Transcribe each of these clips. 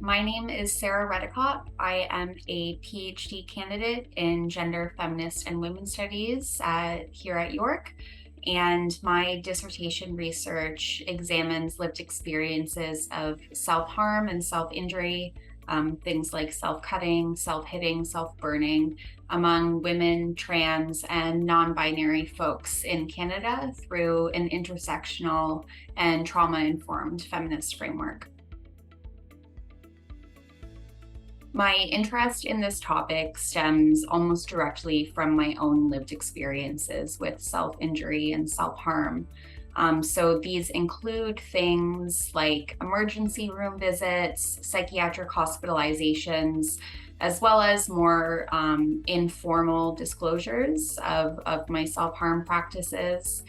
My name is Sarah Redikopp. I am a PhD candidate in gender, feminist, and women's studies here at York. And my dissertation research examines lived experiences of self-harm and self-injury, things like self-cutting, self-hitting, self-burning among women, trans, and non-binary folks in Canada through an intersectional and trauma-informed feminist framework. My interest in this topic stems almost directly from my own lived experiences with self-injury and self-harm. So these include things like emergency room visits, psychiatric hospitalizations, as well as more informal disclosures of my self-harm practices.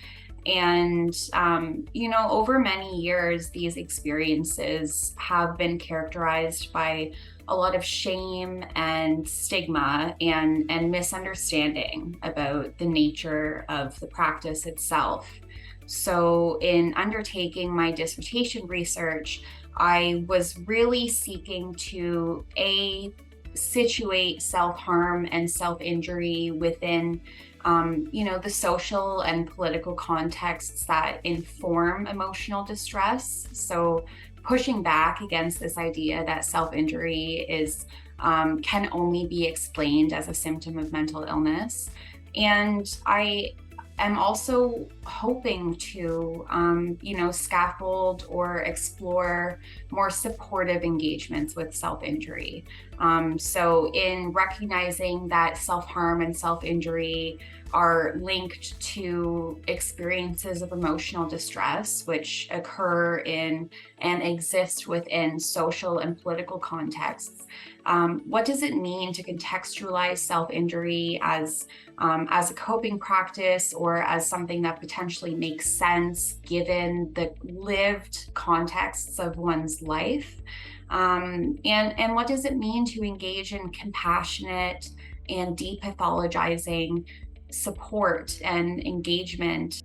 And, over many years, these experiences have been characterized by a lot of shame and stigma and misunderstanding about the nature of the practice itself. So in undertaking my dissertation research, I was really seeking to situate self-harm and self-injury within the social and political contexts that inform emotional distress. So pushing back against this idea that self-injury can only be explained as a symptom of mental illness. And I am also hoping to, scaffold or explore more supportive engagements with self-injury. So in recognizing that self-harm and self-injury are linked to experiences of emotional distress, which occur in and exist within social and political contexts. What does it mean to contextualize self-injury as a coping practice or as something that potentially makes sense given the lived contexts of one's life? And what does it mean to engage in compassionate and depathologizing support and engagement?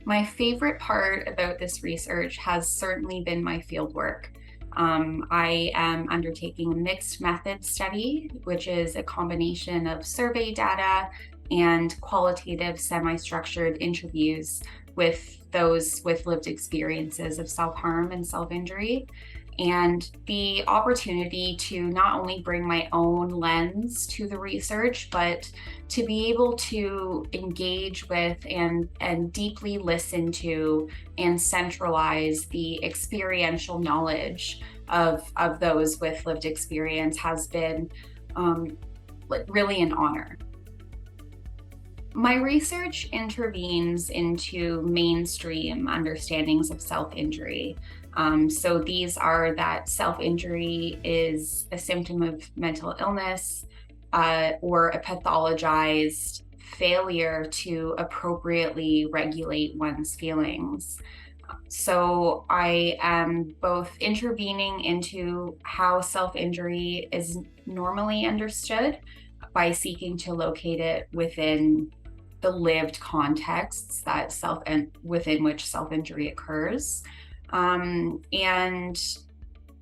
My favorite part about this research has certainly been my fieldwork. I am undertaking a mixed method study, which is a combination of survey data and qualitative semi-structured interviews with those with lived experiences of self-harm and self-injury. And the opportunity to not only bring my own lens to the research, but to be able to engage with and deeply listen to and centralize the experiential knowledge of those with lived experience has been really an honor. My research intervenes into mainstream understandings of self-injury. So these are that self-injury is a symptom of mental illness or a pathologized failure to appropriately regulate one's feelings. So I am both intervening into how self-injury is normally understood by seeking to locate it within the lived contexts that within which self-injury occurs. And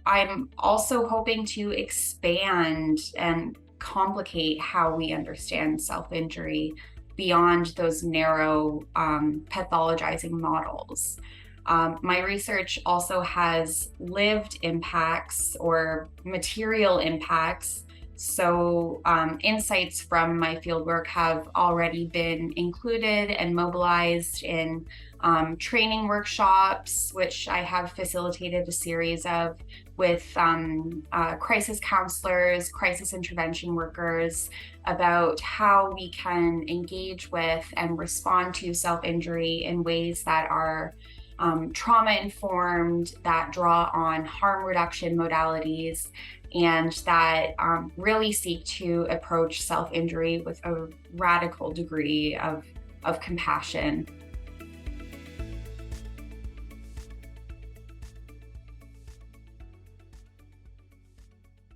I'm also hoping to expand and complicate how we understand self-injury beyond those narrow pathologizing models. My research also has lived impacts or material impacts. So insights from my fieldwork have already been included and mobilized in training workshops, which I have facilitated a series of with crisis counselors, crisis intervention workers, about how we can engage with and respond to self-injury in ways that are trauma-informed, that draw on harm reduction modalities, and that really seek to approach self-injury with a radical degree of compassion.